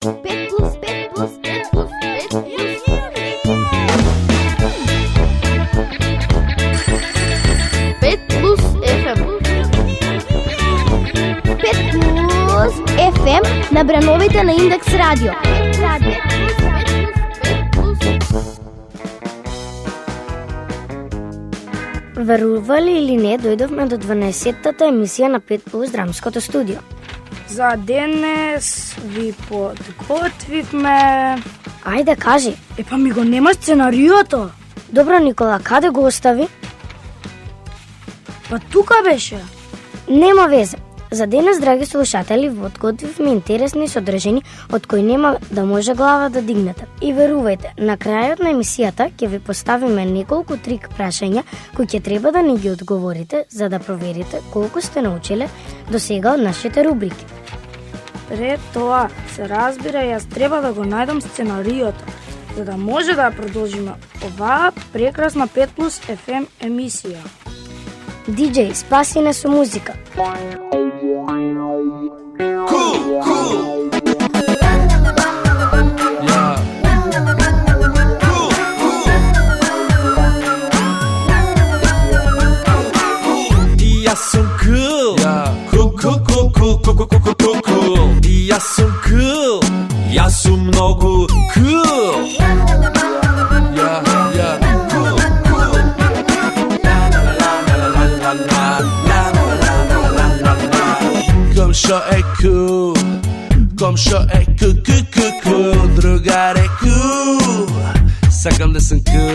5 плюс 5 плюс 5 плюс 5 плюс 5 плюс FM. 5 плюс FM на брановите на Индекс Радио. Верували или не, дојдовме до 12-тата емисија на 5 плюс драмското студио. За денес ви подготвивме... Ајде, кажи. Епа ми го нема сценариото. Добро, Никола, каде го остави? Па тука беше. Нема везе. За денес, драги слушатели, подготвивме интересни содржини од кои нема да може глава да дигнете. И верувајте, на крајот на емисијата ќе ви поставиме неколку трик прашања кои ќе треба да ни ги одговорите за да проверите колку сте научиле до сега од нашите рубрики. Пред тоа, се разбира, јас треба да го најдам сценариото, за да може да продолжиме оваа прекрасна 5 плюс FM емисија. DJ, спаси не со музика. Јас сум cool. Јас сум cool. Јас сум многу cool. Комшо е cool. Комшо е cool. Другар е cool. Сакам да сум cool.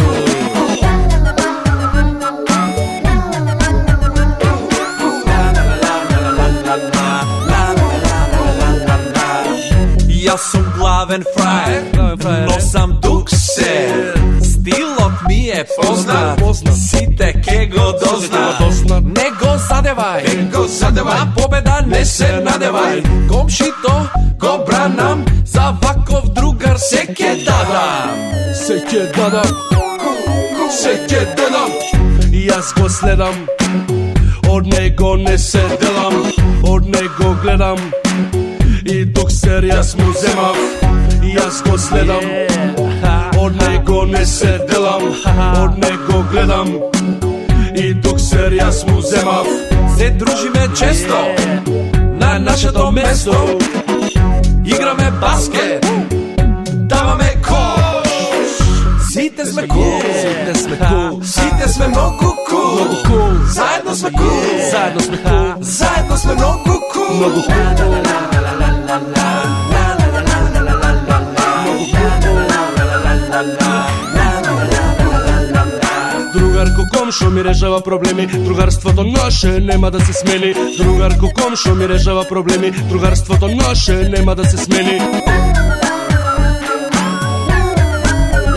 Јас сум главен фраер, но сам дуксер. Стилот ми е познат, сите ке го дознат. Не го задевај, на победа не се надевај. Комшито го бранам, за ваков другар се ке дадам. Јас го следам, од него не се делам, од него гледам. И дуксер јас му земав, јас го следам. Од него не се делам, од него гледам. И дуксер јас му земав. Се дружиме често на нашето место. Играме баскет, даваме кош. Сите сме кул, сите сме многу кул. Заедно сме кул, заедно сме многу кул. Другарко комшо ми решава проблеми, другарството наше нема да се смени. Другарко комшо ми решава проблеми, другарството наше нема да се смени.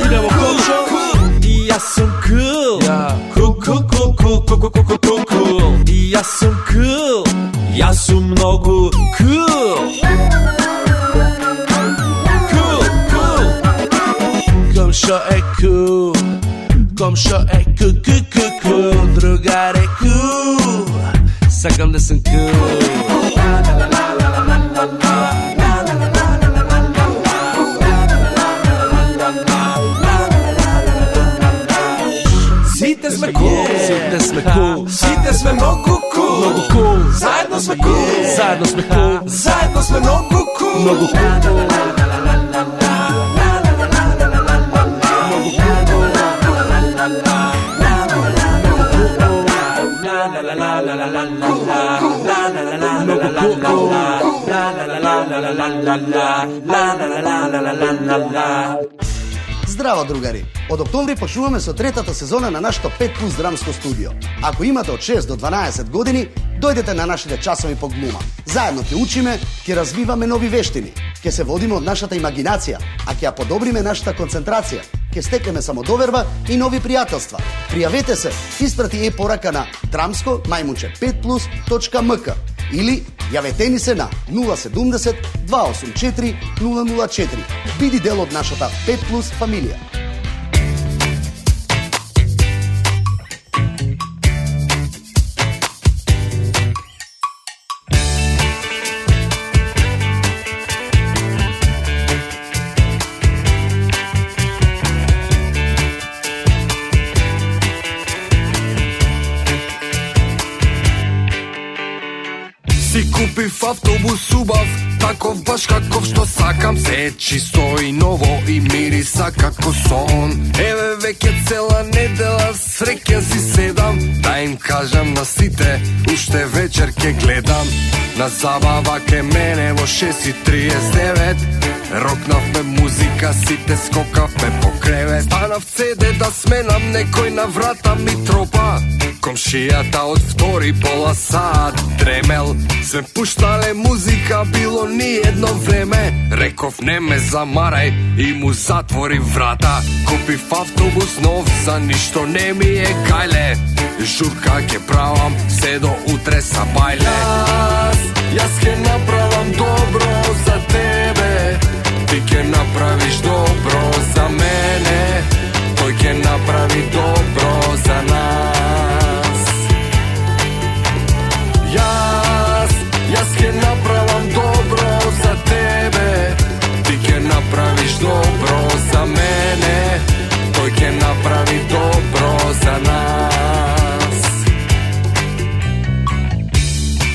Идемо комшо. Јас сум cool. Cool. Јас сум cool. Јас сум многу cool. Комшо е cool. Комшо е cool. Другар е cool. Сакам да сум cool. Сите сме cool. Сите сме многу cool. Заедно сме cool. Заедно сме многу cool. Здраво, другари! Од октомври почнуваме со третата сезона на нашето 5 плюс драмско студио. Ако имате од 6 до 12 години, дојдете на нашите часови по глума. Заедно ќе учиме, ќе развиваме нови вештини, ќе се водиме од нашата имагинација, а ќе ја подобриме нашата концентрација, ќе стекнеме самодоверба и нови пријателства. Пријавете се, испрати порака на dramsko-5plus.mk или јавете ни се на 070 284 004. Биди дел од нашата 5 плюс фамилија. Купив автобус убав, таков баш каков што сакам. Се е чисто и ново и мириса како сон. Еве веќе цела недела среќен си седам, да им кажам на сите, уште вечер ке гледам. На забава ке мене во 6:39, рокнавме музика, сите скокавме по кревет. Станав цеде да сменам, некој на врата ми тропа. Комшијата од втори пола саат дремел. Се пуштале музика, било ни едно време. Реков не ме замарај и му затвори врата. Купив автобус нов, за ништо не ми е гајле. Журка ќе правам, се до утре са бајле. Јас ќе направам добро за тебе, ти ќе направиш добро за мене, тој ќе направи добро за нас. Јас ќе направам добро за тебе, ти ќе направиш добро за мене, тој ќе направи добро за нас.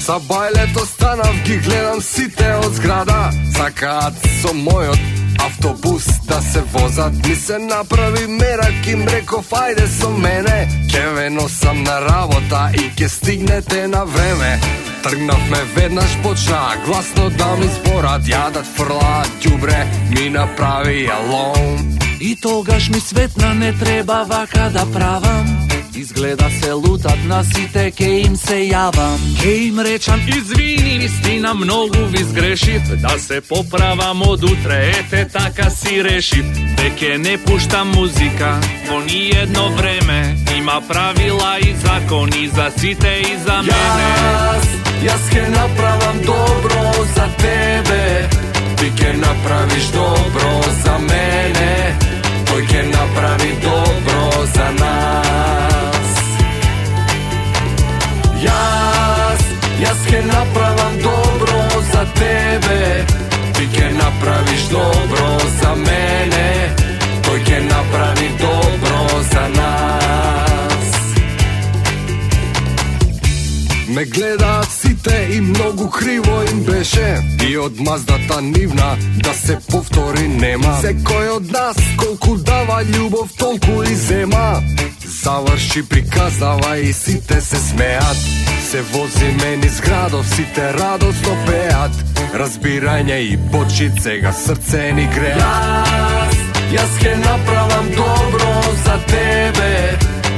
За бајлето станав, ги гледам сите од зграда, сакаат со мојот автобус да се возат. Ми се направи мерак, им реков ајде со мене, ке ве носам на работа и ке стигнете на време. Тргнавме веднаш, почнаа гласно да ми зборат, јадат, фрлаат ѓубре, ми направи алон. И тогаш ми светна, не треба вака да правам. Изгледа се лутат на сите, ке им се јавам. Ке им речам извини, вистина многу ви сгрешив, да се поправам од утре, ете така си решив. Веќе не пуштам музика во ни едно време, има правила и закони за сите и за мене. Јас ќе направам добро за тебе, ти ќе направиш добро за мене, тој ќе направи добро за нас. Јас ќе направам добро за тебе, ти ќе направиш добро за мене, тој ќе направи добро за нас. Ме гледаат сите и многу криво им беше, и од маздата нивна да се повтори нема. Секој од нас колку дава љубов толку и зема. Заврши приказава и сите се смеат. Се возиме низ градов, сите радосно пеат. Разбирање и почит, сега срце ни греат. Јас ќе направам добро за тебе,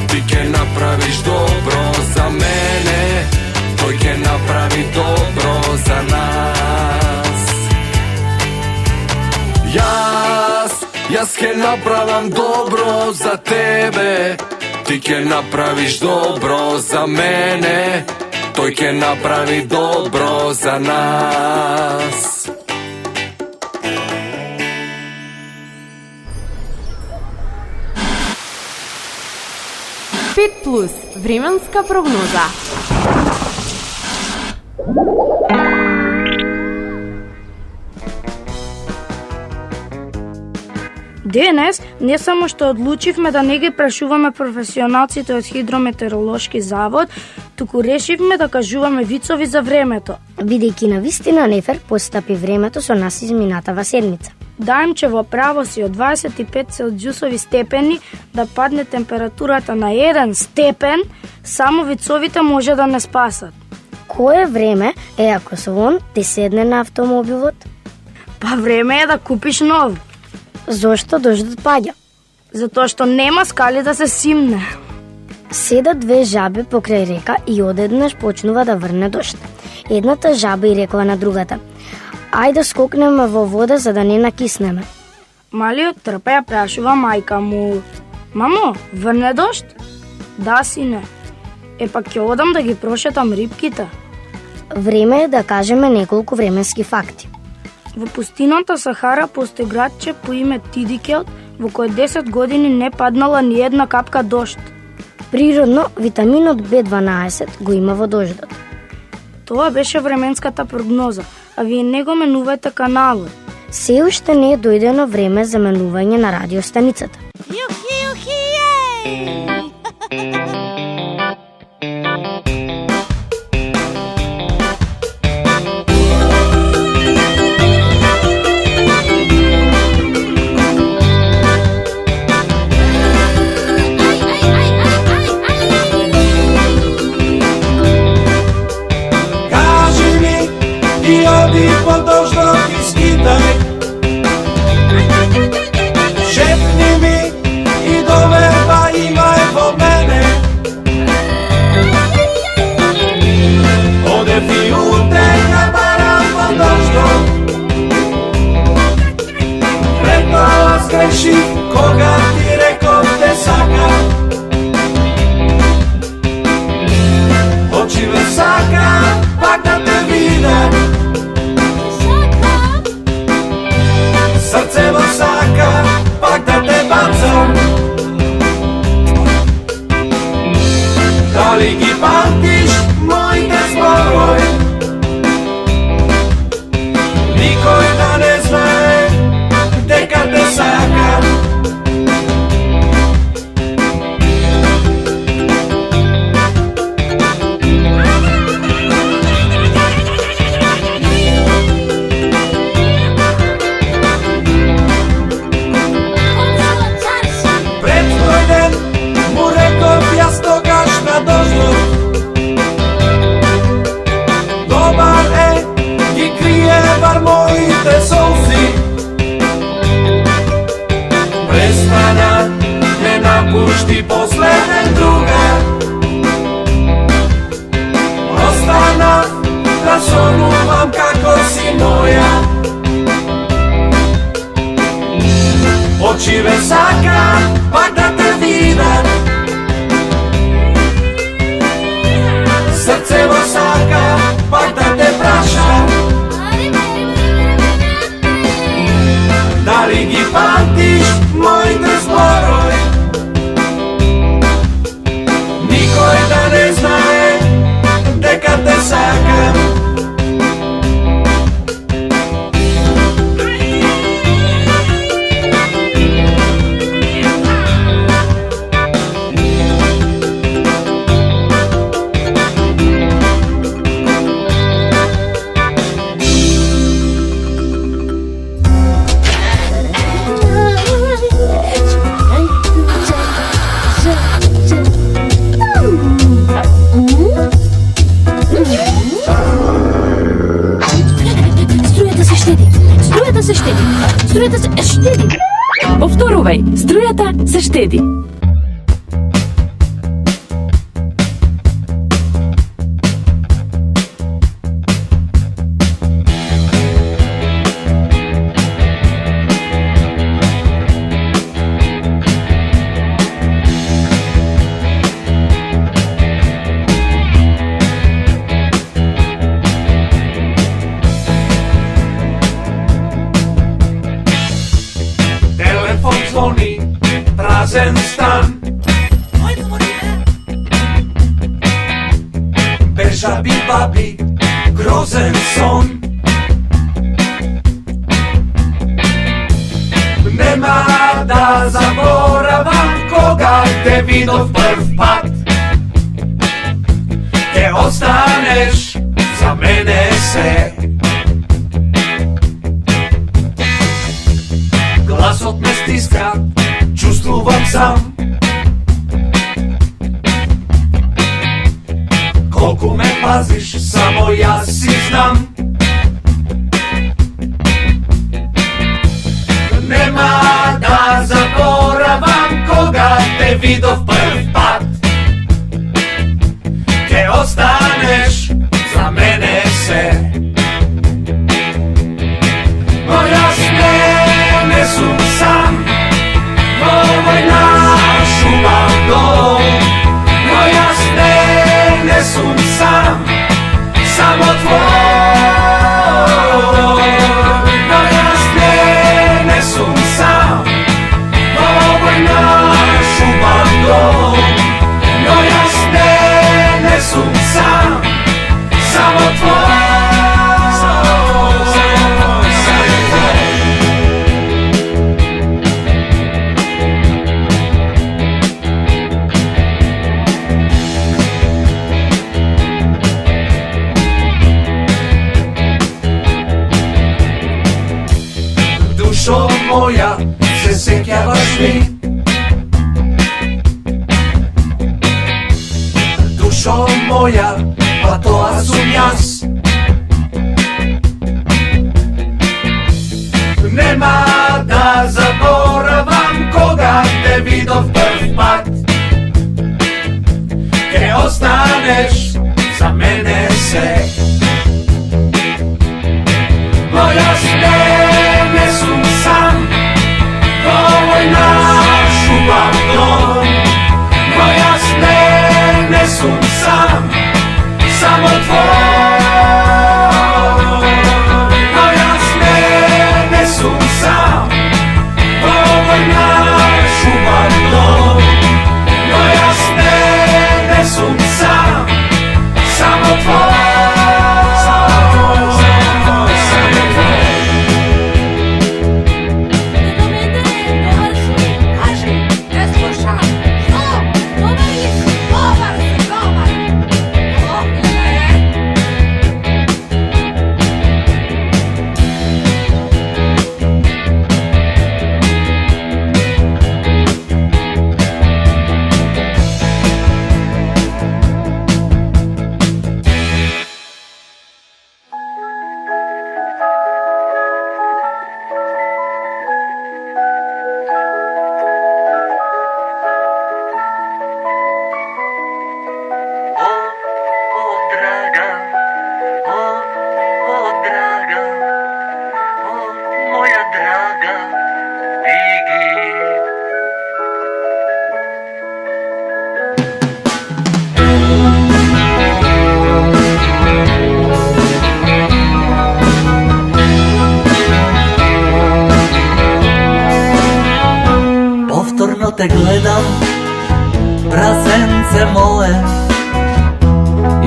ти ќе направиш добро за мене, тој ќе направи добро за нас. Јас ќе направам добро за тебе, ти ќе направиш добро за мене, тој ќе направи добро за нас. Пет плюс временска прогноза. Денес не само што одлучивме да не ги прашуваме професионалците од Хидрометеоролошки завод, туку решивме да кажуваме вицови за времето. Бидејќи на вистина нефер постапи времето со нас изминатава седмица. Даем че во право си од 25 целзиусови степени да падне температурата на 1 степен, само вицовите може да не спасат. Кое време е ако звон ти седне на автомобилот? Па време е да купиш нов. Зошто дождот паѓа? Затоа што нема скали да се симне. Седат две жаби покрај река и одеднаш почнува да врне дожд. Едната жаба и рекла на другата: ајде скокнеме во вода за да не накиснеме. Малиот трпа ја прашува мајка му: мамо, врне дожд? Да, сине. Па ќе одам да ги прошетам рибките. Време е да кажеме неколку временски факти. Во пустината Сахара постои градче по име Тидикелт, во кој 10 години не паднала ни една капка дожд. Природно, витаминот B12 го има во дождот. Тоа беше временската прогноза, а вие не го менувајте каналот. Се уште не е дојдено време за менување на радиостаницата. грешив кога ти реков те сакам. Очи ме сака пак да те видя, срце ме сака пак да те бацам. Дали ги памтиш моите зборови? Никој да не знае дека те сакам. Пред тој ден му реков јас тогаш на дозвор: добар е, ги крие бар моите солзи. Престана, не напушти последен другар. Останав да сонувам како си моја. Очи ве сака пак да те видам, срце во сака пак да те прашам. Дали ги памтиш моите зборови? Никој да не знае дека те сакам. Струјата се штеди. Струјата се штеди. Повторувај, струјата се штеди. Телефон звони, празен стан. Бежаби баби, грозен сон. Нема да заборавам кога те видов прв пат. Ке останеш за мене се. Гласот ме стиска, чувствувам сам. Колку ме пазиш, само јас си знам. Нема да заборавам кога те видов прв пат. Ке останеш за мене се. Но јас не сум сам во овој наш убав дом. Но јас не сум сам, само твој. Но јас не сум сам во овој наш убав дом. Но јас не сум сам, само твој. Душо моја, се сеќаваш ли? Душо моја, па тоа сум јас. Нема да заборавам кога те видов прв пат. Ке останеш за мене се. Но јас не сум сам во те гледам, прасенце мое,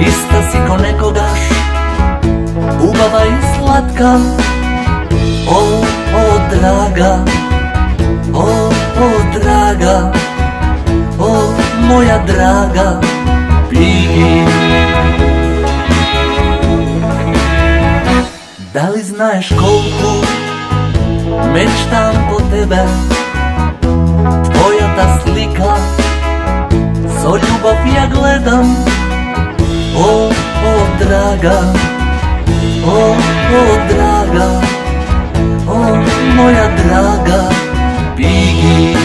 иста си ко некогаш, убава и сладка. О, драга, о, драга, о, моја драга, Пиги. Дали знаеш колку мечтам по тебе, твојата слика, со љубов ја гледам. О, драга, о, драга, о, моја драга, Пиги.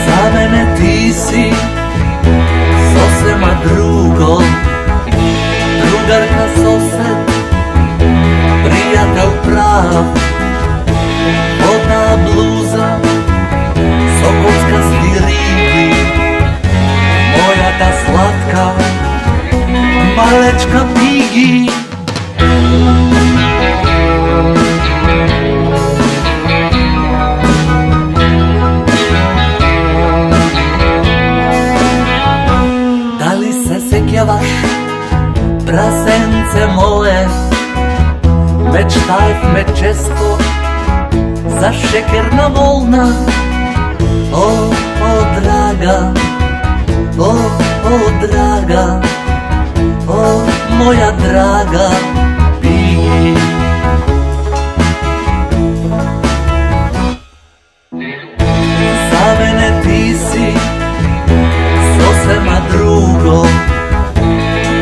За мене ти си сосема друго, другарка, сосед, пријател прав, одна блуза со коцкасти риби, мојата сладка малечка Пиги. Дали се сеќаваш, прасенце мое, мечтаевме често за шекерна волна. О, драга, о, драга, о, моја драга, Пиги. За мене ти си сосема друго,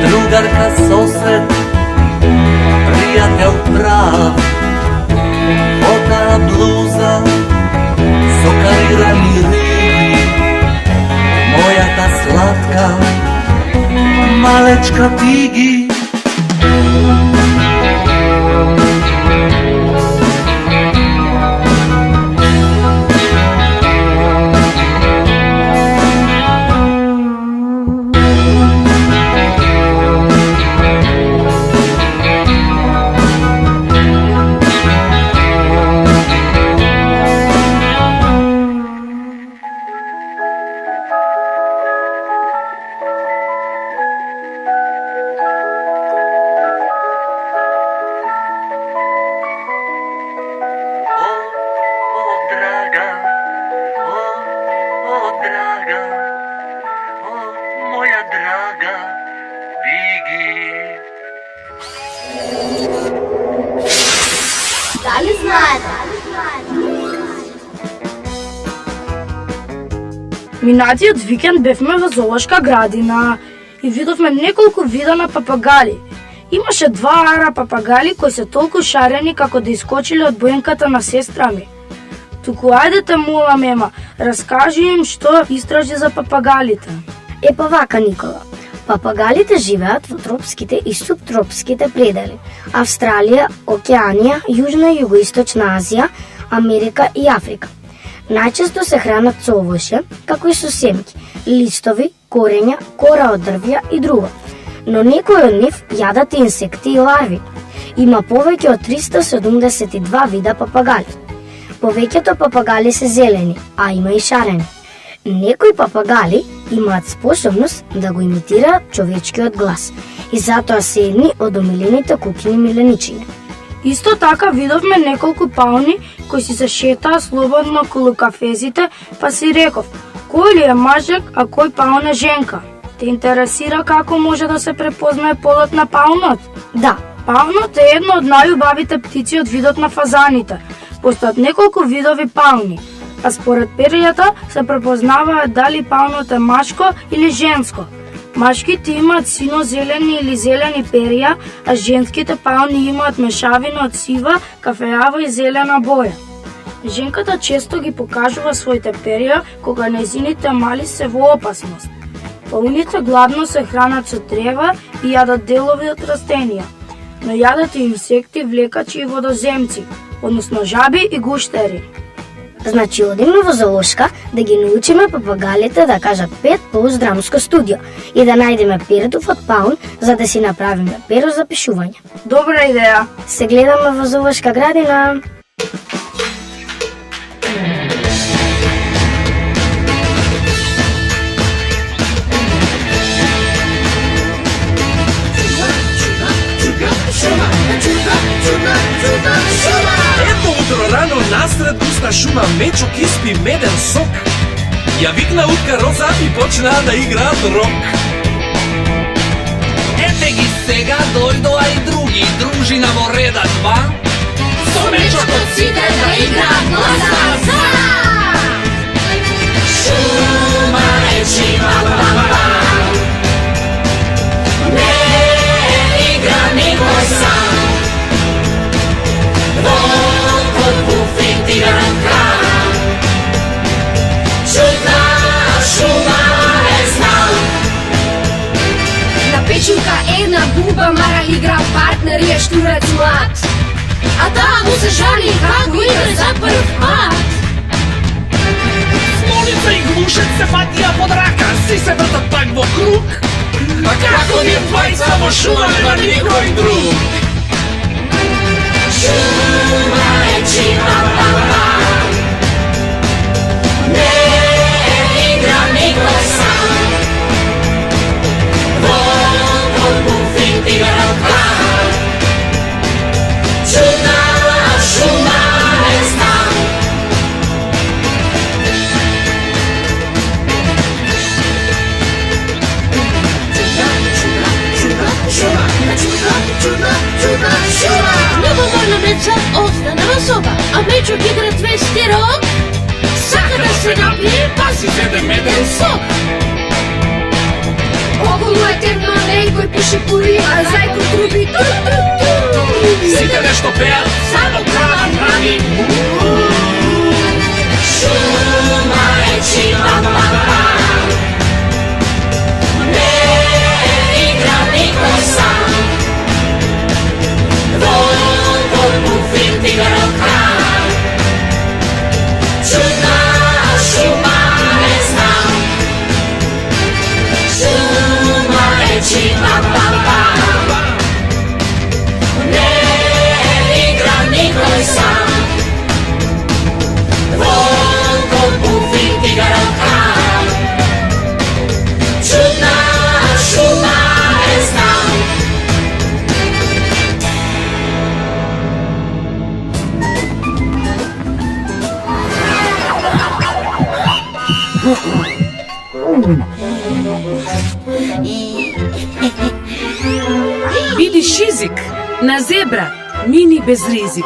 другарка, сосед, пријател прав, одна блуза со карирани риби, мојата сладка малечка Пиги. Дали знаете? Минатиот викенд бевме во зоолошка градина и видовме неколку вида на папагали. Имаше 2 ара папагали кои се толку шарени како да искочиле од боенката на сестра ми. Туку ајдете, мола мема, раскажи им што истражи за папагалите. Па вака, Никола. Папагалите живеат во тропските и субтропските предели. Австралија, Океанија, Јужна и Југоисточна Азија, Америка и Африка. Најчесто се хранат со овошје, како и со семки, листови, корења, кора од дрвја и друго. Но некои од нив јадат и инсекти и ларви. Има повеќе од 372 вида папагали. Повеќето папагали се зелени, а има и шарени. Некои папагали имаат способност да го имитираат човечкиот глас и затоа се едни од омилените куќни миленичиња. Исто така видовме неколку пауни кои си се шетаа слободно околу кафезите, па си реков, кој ли е мажек, а кој паун е женка? Те интересира како може да се препознае полот на паунот? Да, Паунот е едно од најубавите птици од видот на фазаните. Постојат неколку видови пауни, а според перијата се препознаваат дали паунот е машко или женско. Машките имаат сино-зелени или зелени перија, а женските пауни имаат мешавина од сива, кафеава и зелена боја. Женката често ги покажува своите перија кога нејзините мали се во опасност. Пауните гладно се хранат со трева и јадат делови од растенија, но јадат и инсекти, влекачи и водоземци, односно жаби и гуштери. значи одиме во зоолошка да ги научиме папагалите да кажат пет по драмско студио и да најдеме перетов од паун за да си направиме перо за пишување. Добра идеја! Се гледаме во зоолошка градина. пуста шума мечок испи меден сок. Ја викна утка Роза и почна да играат рок. Ете ги сега дојдоа и други, дружина во реда 2. Со мечокот сите да играат гласа. Шума е чима пампа, не игра никој сам. Волкот буфетиран крам, чудна шума е знам. На печурка една буба мара игра партнер е штурец млад, а таа му се жали како игра за прв пат. Смолица и глушец се фатија под рака, си се вртат пак во круг. А како ни двајца во шума нема никој друг. Шума е чима пампа, не игра никој сам. Волкот буфетиран крам, чудна шума е знам. Любоморна деца остана во соба, а мечок игра твести рок. Сака да се напие, па си зеде меден сок. Околу е темно, некој пише пури, а зајко труби ту-ту-ту. Сите нешто пеат, само крава прави. Шума е чима пампа, не игра никој сам. Волкот буфетиран крам, чудна шума е знам. Шума е чима пампа, не игра никој сам. Волкот буфетиран крам, чудна шума е знам. Биди шизик на зебра, мини без ризик.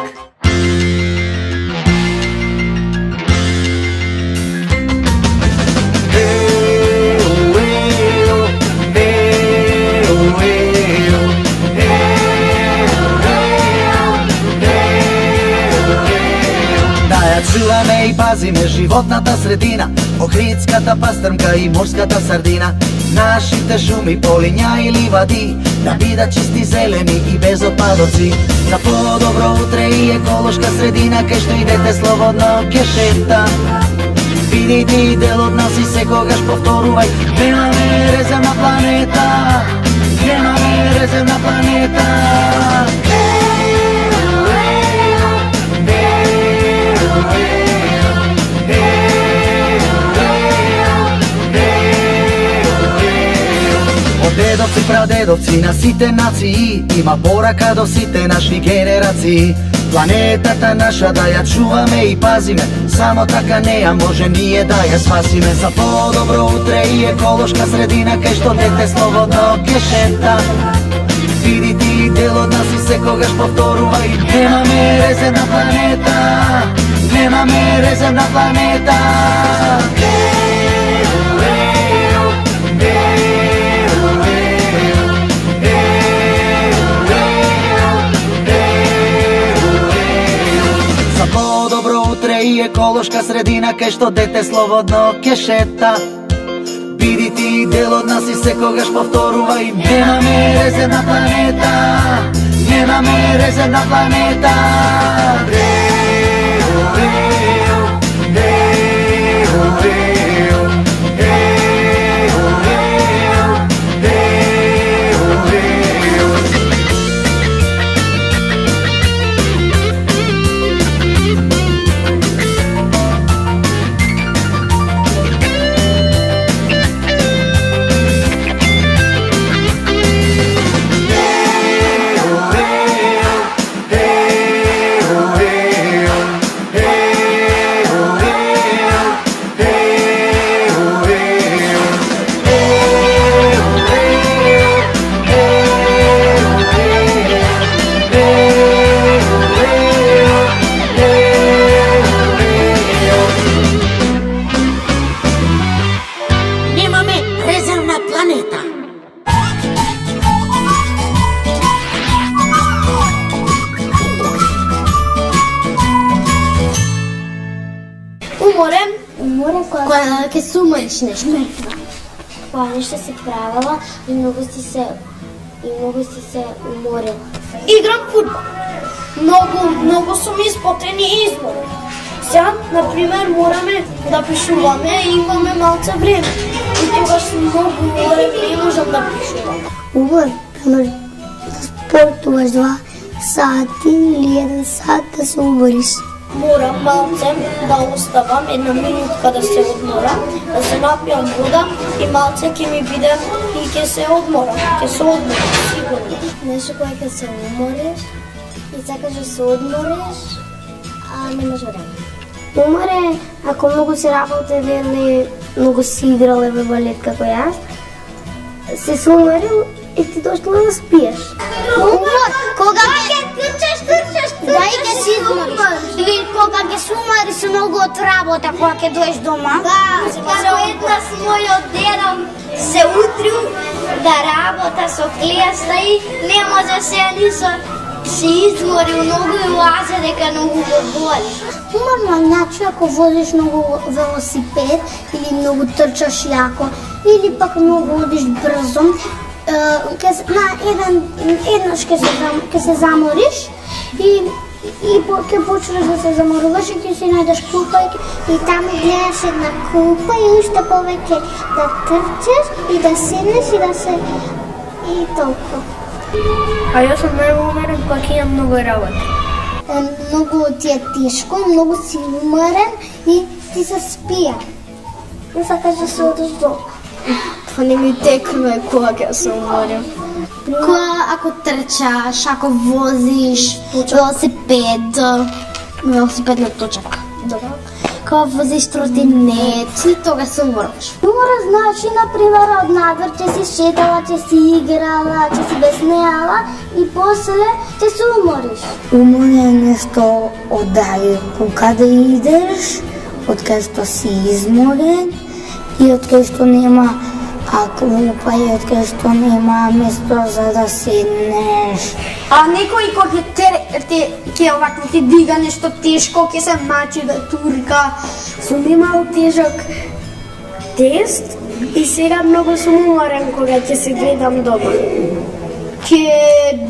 Да ја чуваме и пазиме животната средина, Охридската пастрмка и морската сардина. Нашите шуми, полиња и ливади да бидат чисти, зелени и без отпадоци. За подобро утре и еколошка средина, кај што идете слободно ќе шета. Видите и дел од нас и секогаш повторувај: немаме резервна планета, немаме резервна планета. Од дедовци, прадедовци на сите нации има порака до сите наши генерации. Планетата наша да ја чуваме и пазиме, само така неја може ние да ја спасиме. За подобро утре и еколошка средина, кај што дете слободно ќе шета. Видите и дел од нас и секогаш повторувај: немаме резервна планета, немаме резервна планета. За подобро утре и еколошка средина, кај што дете слободно ќе шета. Бидите и дел од нас и секогаш повторувај: немаме резервна планета, немаме резервна планета. море кога ќе сумариш нешто. Кога нешто си правила и многу си се уморила. Играм фудбал. Многу сум испотени и изморен. Сега, например, мораме да пишуваме и имаме малце време. И тогаш сум многу уморен и не можам да пишувам. Убаво, пример, да спортуваш 2 сати или 1 сат да се умориш. Морам малце да оставам 1 минутка да се одморам, да се напијам вода и малце ќе ми биде и ќе се одморам, ќе се одморам, сигурно. Нешто кога ќе се умориш и сакаш да се одмориш, а немаш време. Уморе, ако многу се работел или многу си играл еве балет како јас, се суморил и ти дошла да спиеш. Умор, кога ќе трчаш, да и ќе си измориш. Или кога ќе се умориш многу од работа, кога ќе доеш дома. Да, како еднаш мојот дедом се утрил да работа со клијаста и не може се се изморил многу и лазе дека многу го боли. Има начин ако возиш многу велосипед или многу трчаш јако или пак многу одиш брзо, еднаш ќе се замориш и ќе почнеш да се заморуваш и ќе си најдеш купа и таму гледаш една купа и уште повеќе да трчаш и да седнеш и да се и толку. А јас сум многу уморен кога ќе имам многу работа. Многу ти е тешко, многу си уморен и ти се спија. Не сакаш да се одиш дома. Тоа не ми текне кога ќе се уморам. Кога ако трчаш, ако возиш велосипед не точак. Добро. Кога возиш тротинет, и тога се умораш. Умора значи, например, од надвор ќе си шетала, ќе си играла, ќе си беснеала и после ќе се умориш. Уморен е нешто од каде идеш, од каде што си изморен и од каде што нема клупа и од каде што нема место за да седнеш. А некој кога ќе овако ќе дига нешто тешко, ќе се мачи да турка. Сум имал тежок тест и сега многу сум уморен кога ќе се гледам дома. Ќе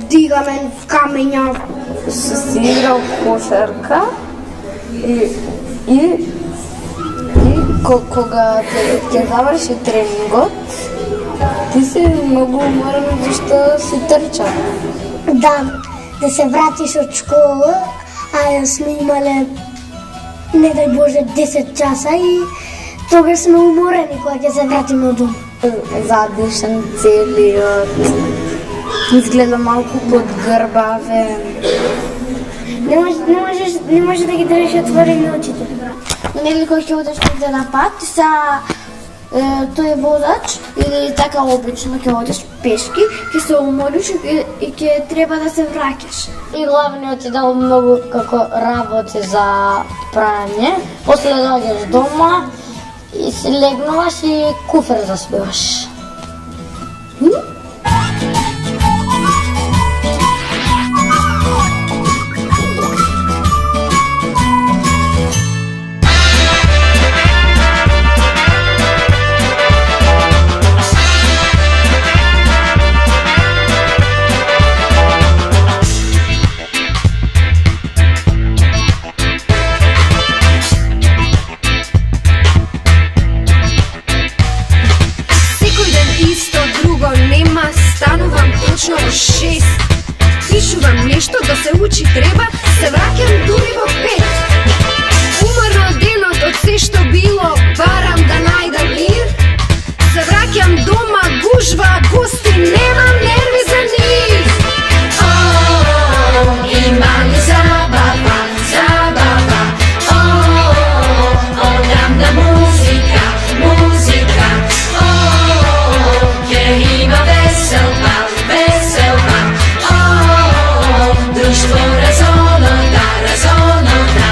дигаме камења, се играл кошарка и кога ќе заврши тренингот, ти си многу уморен зашто си трча. Да се вратиш од школа, а сме имале, не дај Боже, 10 часа и тогаш сме уморени кога ќе се вратиме од дом. Задишен целиот, изгледа малку подгрбавен. Не може да ги држиш отворени очите. Нели кој ќе одеш на пат, тој е водач или така обично ќе одиш пешки, ќе се умориш и ќе треба да се враќаш. И главниот е дал многу како работи за прање, после доаѓаш дома и си легнуваш и куфер заспиваш. Станувам точно во 6. Пишувам нешто да се учи треба, се враќам дури во 5. Уморна од денот од се што било, барам да најдам мир. Се враќам дома, гужва, гости, немам нерви за нив. Има ли забава, забава. Огромна музика, музика. Ќе има веселба, веселба. Друштво разонота, разонота.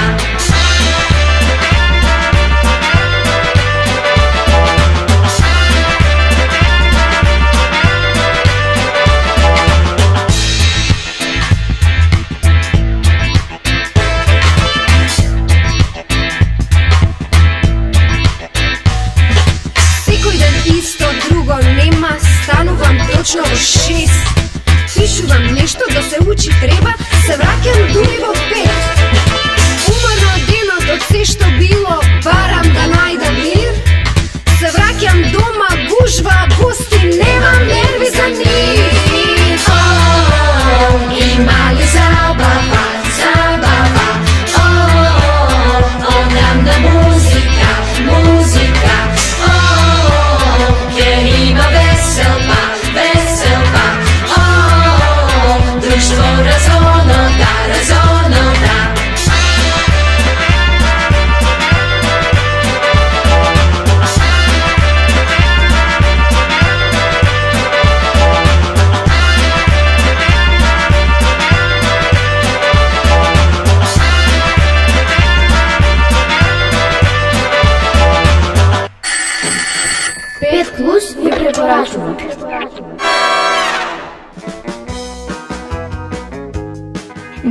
учи треба, се враќам дури во 5. Уморно од денот, од се што било, барам да најдам мир. Се враќам дома, гужва, гости, немам нерви за нив. Има ли забава, забава? Огромна музика, музика. Ќе има веселба, веселба. Društvo razonota, razonota. Пет плюс ви препорачувам.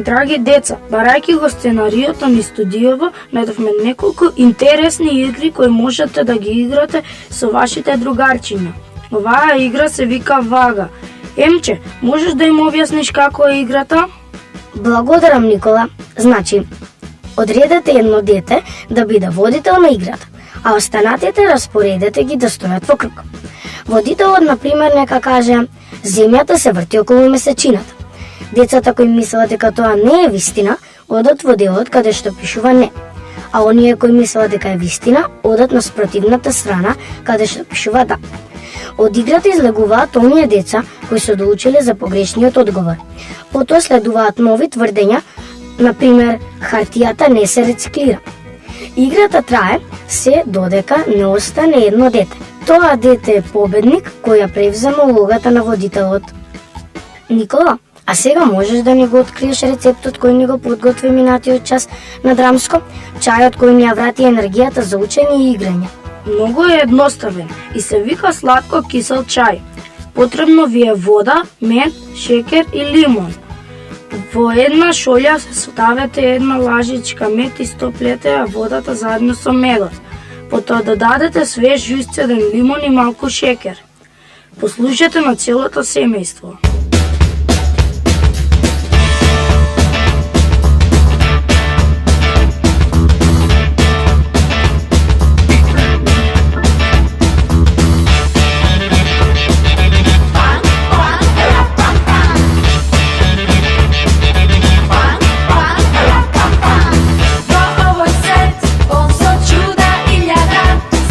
Драги деца, барајќи го сценариото ни студиово, најдовме неколку интересни игри кои можете да ги играте со вашите другарчиња. Оваа игра се вика Вага. Емче, можеш да им објасниш како е играта? Благодарам, Никола. Значи, одредете едно дете да биде водител на играта, а останатите распоредете ги да стојат во круг. Водителот, например, нека каже: земјата се врти околу месечината. Децата кои мислат дека тоа не е вистина, одат во делот каде што пишува не. А оние кои мислат дека е вистина, одат на спротивната страна каде што пишува да. Од играта излегуваат оние деца кои се доучиле за погрешниот одговор. Потоа следуваат нови тврдења, например, хартијата не се рециклира. Играта трае се додека не остане едно дете. Тоа дете е победник кој ја превзема улогата на водителот. Никола, а сега можеш да ни го откриеш рецептот кој ни го подготви минатиот час на драмско? Чајот кој ни ја врати енергијата за учење и играње. Многу е едноставен и се вика сладко кисел чај. Потребно ви е вода, мед, шекер и лимон. Во една шолја ставете една лажичка мед и стоплете ја водата заедно со медот. Потоа додадете свеж жујсцеден лимон и малку шекер. Послужете на целото семејство.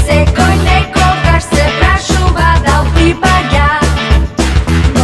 Секој некогаш се прашува дал припаѓа, но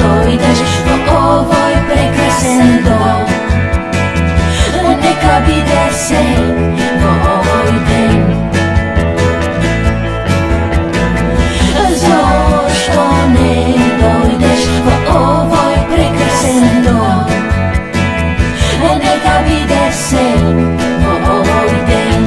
dojdeš v ovoj prekrasen dom. Neka bide sen v ovoj den. Zašto ne dojdeš v ovoj prekrasen dom? Neka bide sen v ovoj den.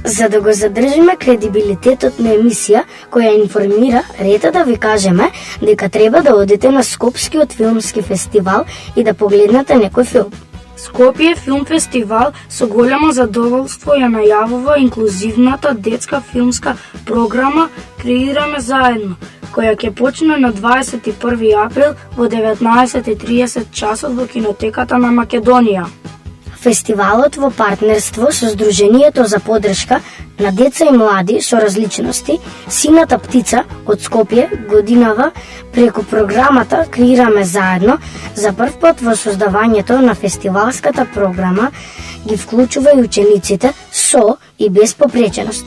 За да го задржиме кредибилитетот на емисија која информира, рете да ви кажеме дека треба да одите на Скопскиот филмски фестивал и да погледнете некој филм. Скопје филм фестивал со големо задоволство ја најавува инклузивната детска филмска програма Креираме заедно, која ќе почне на 21 април во 19:30 часот во кинотеката на Македонија. Фестивалот во партнерство со Сдруженијето за поддршка на деца и млади со различности Сината птица од Скопје годинава преку програмата Креираме заедно за прв пат во создавањето на фестивалската програма ги вклучува и учениците со и без попреченост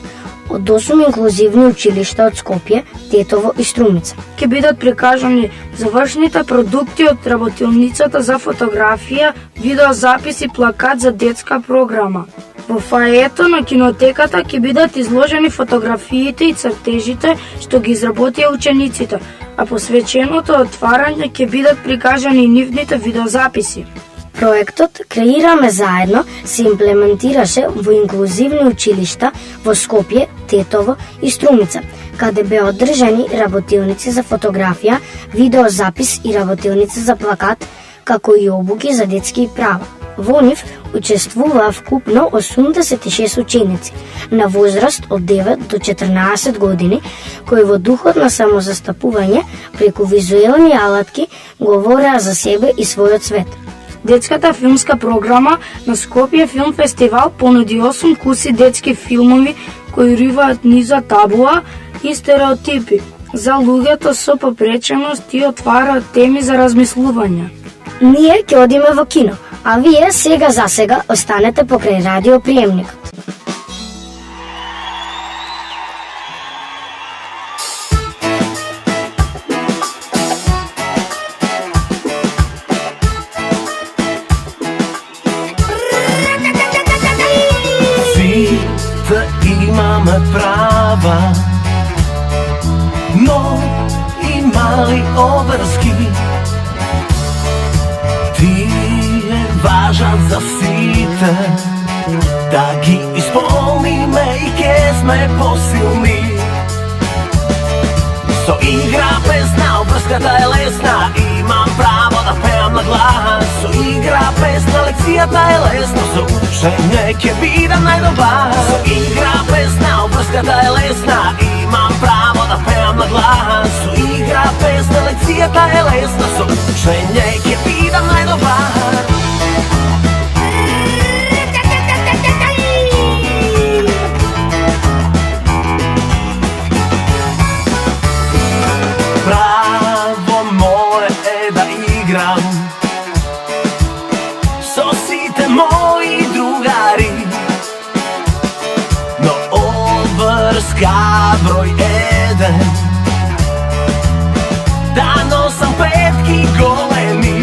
од 8 инклузивни училишта од Скопје, Тетово и Струмица. Ќе бидат прикажани завршните продукти од работилницата за фотографија, видеозапис и плакат за детска програма. Во фаето на кинотеката ќе бидат изложени фотографиите и цртежите што ги изработија учениците, а посвеченото отварање ќе бидат прикажани нивните видеозаписи. Проектот Креираме заедно се имплементираше во инклузивни училишта во Скопје, Тетово и Струмица, каде беа одржани работилници за фотографија, видеозапис и работилници за плакат, како и обуки за детски права. Во нив учествуваа вкупно 86 ученици на возраст од 9 до 14 години, кои во духот на самозастапување преку визуелни алатки говореа за себе и својот свет. Детската филмска програма на Скопје филм фестивал понуди 8 куси детски филмови кои риваат низа табуа и стереотипи за луѓето со попреченост и отвараат теми за размислување. Ние ќе одиме во кино, а вие сега за сега останете покрај радиоприемникот. Да имаме права, но и мали обврски. Тие важат за сите, да ги исполниме и ке сме посилни. Со игра без наврска врската е лесна, имам право да пеам на глас. Со игра песна, лекцијата е лесна, со учење ќе бидам најдобар. Со игра песна, врската е лесна, имам право да пеам на глас. Со игра песна, лекцијата е лесна, со учење ќе бидам најдобар. Право моје е да играм со сите мои другари, но од врска број 1 да носам петки големи.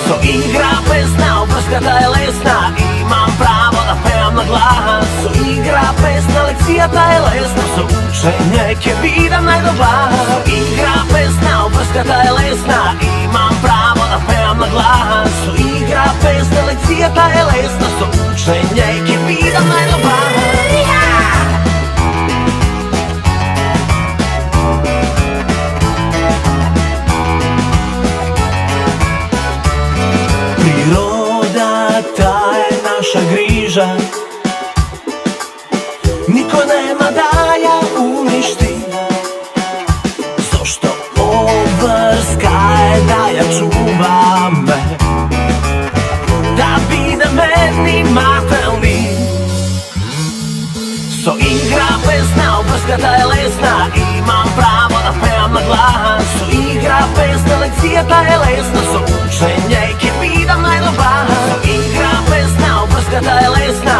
Со игра песна, врската е лесна, имам право да пеам на глас. Со игра песна, лекцијата е лесна, со учење ќе бидам најдобар. Со игра песна, врската е лесна, имам право да пеам на глас. Со игра песна, лекцијата е лесна, со учење ќе бидам најдобар. Природата е наша грижа, никој нема да ја уништи, зашто обврска е да ја чуваме, да бидеме внимателни. Со игра песна, обврската е лесна, имам право да пеам на глас. Со игра песна, лекцијата е лесна, со учење ќе бидам најдобар. Со игра песна, обврската е лесна,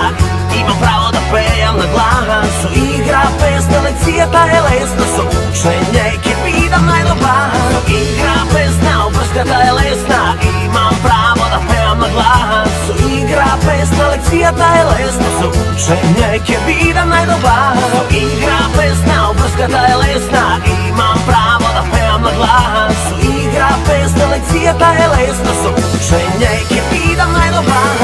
имам право да пеам на глас. Со игра песна, лекцијата е лесна, со учење ќе бидам најдобар. Со игра песна, обврската е лесна, имам право да пеам на глас. Со игра песна, лекцијата е лесна, со учење ќе бидам најдобар. Со игра песна, обврската е лесна, имам право да пеам на глас. Со игра песна, лекцијата е лесна, со учење ќе бидам најдобар.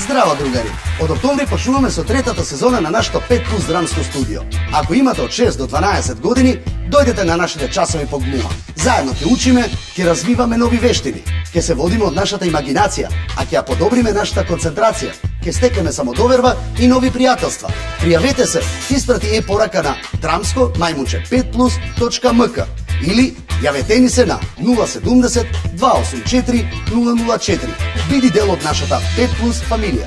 Здраво, другари! Од октомври почнуваме со третата сезона на нашето 5+ драмско студио. Ако имате од 6 до 12 години, дојдете на нашите часови по глума. Заедно ќе учиме, ќе развиваме нови вештини, ќе се водиме од нашата имагинација, а ќе ја подобриме нашата концентрација, ќе стекнеме самодоверба и нови пријателства. Пријавете се, ќе испрати e-порака на dramsko-5plus.mk или јавете ни се на 070 284 004. Биди дел од нашата 5+ фамилија.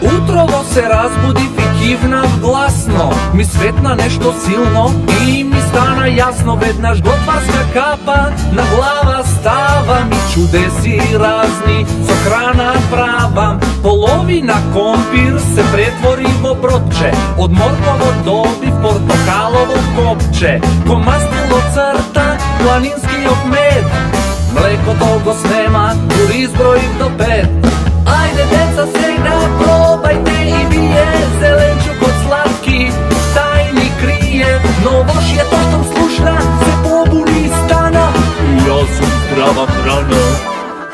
Утрово се разбудив и кивнав гласно, ми светна нешто силно и ми стана јасно. Веднаш готварска капа на глава става, ми чудеси разни со храна правам. Половина компир се претвори во бродче, од морково добив портокалово копче. Ко мастило црта планинскиот мед, млекото го снема, дури изброив до 5. Ајде деца сега пробајте и вие, зеленчукот сладки тајни крие. Но вошијето штом слушна се побуни и стана, јас сум здрава храна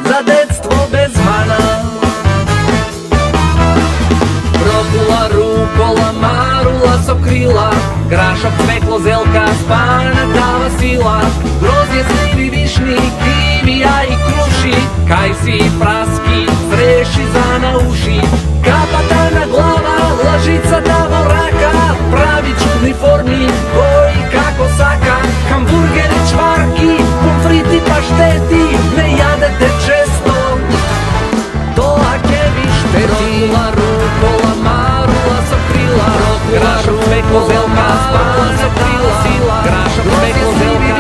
за детство без мана. Брокула, рукола, марула со крила, грашок, цвекло, зелка, спанатава сила. Грозје, сливи, вишни, кивија и круши, кајси и праски, среши за на уши. Капата на глава, лажицата во рака, прави чудни форми, кој како сака. Хамбургери, чварки, помфрити, паштети, не јадете често, тоа ќе ви штети. Рукола, марула со крила, грашок, цвекло, зелка, спанатава сила. Грашок, цвекло, зелка,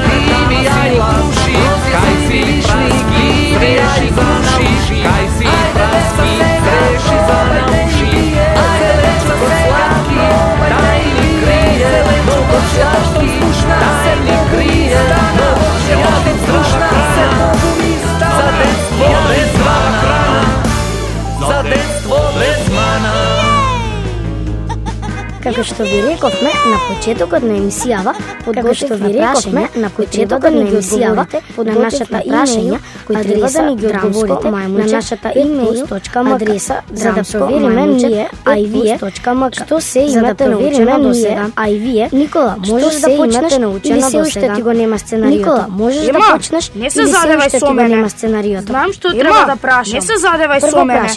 кивија и круши, кајси и праски, среши за на уши. Како што ви рековме на почетокот на емисијава, подготвивме прашања на почетокот на емисијава на нашата прашања кои треба да ни ги одговорите на нашата имейл адреса за да провериме ние, а и вие што се имате научено до сега. А и вие, Никола, можеш да почнеш или се уште ти го нема сценариото? Никола, можеш да почнеш не се или се задевај уште ти со го мене. нема сценариото? Знам што треба да прашам. Не се задевај со мене.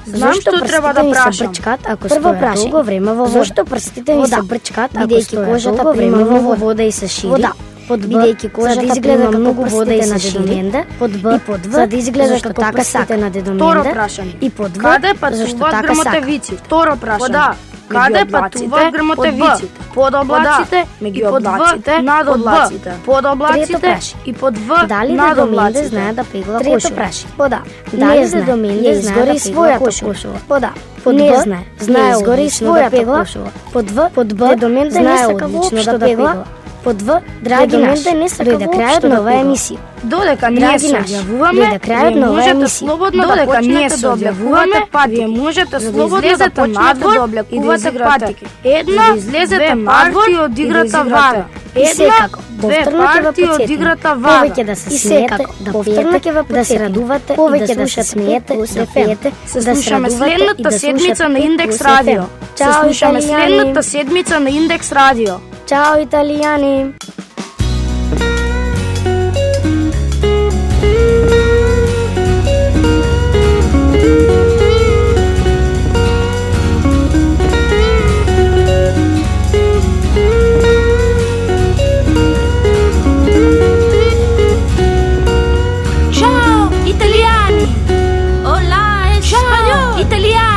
Знам што треба да прашам. Ако стоја долго време во вода? Зошто прстите ми се брчкат ако стоја кожата прима во вода и се шири? Вода. Бидејќи кожата изгледа многу вода и се шири. Под Б, за да изгледа како така сакате на дедоменде. И под В, Каде зашто патуваат така сака. грмотевици? Второ прашање. Вода. Каде патуваат грмотевиците? Под облаците и под В над облаците. Под облаците и под В Дали над дедоменде облаците. знае да пегла Трето кошула? прашање. Вода. Дали Не знае. дедоменде Не изгори изгори својата својата кошула? Вода. Под Не Б знае. знае изгори одлично да својата пегла. кошула. Под Б дедоменде не знае сака одлично воопшто да да пегла. пегла. Под В, драги Дедоменде наши, не сака дојде крајот воопшто на да оваа пегла. емисија. Додека ние Драги се наши, објавуваме, дојде крајот вие на оваа можете емисија. слободно да Додека ние почнете се да објавуваме, објавувате, вие можете слободно да излезете почнете надвор да и да обликувате изиграте. патики. Една, Да излезете две надвор партии и да од играта изиграте. вара. И Една, секако, две повторно ќе ве партии од потсетиме. играта вара. Повеќе да се И смеете, секако, да повторно пиете, ќе ве да се потсетиме. радувате и Повеќе да да се слушате смеете, Пет Плюс да FM. пиете, Се да се слушаме радувате и следната да седмица слушате на Пет Индекс Плюс Радио. FM. Чао, Се слушаме италијани. следната седмица на Индекс Радио. Чао, италијани! Ciao italiani! Hola, ciao italiani!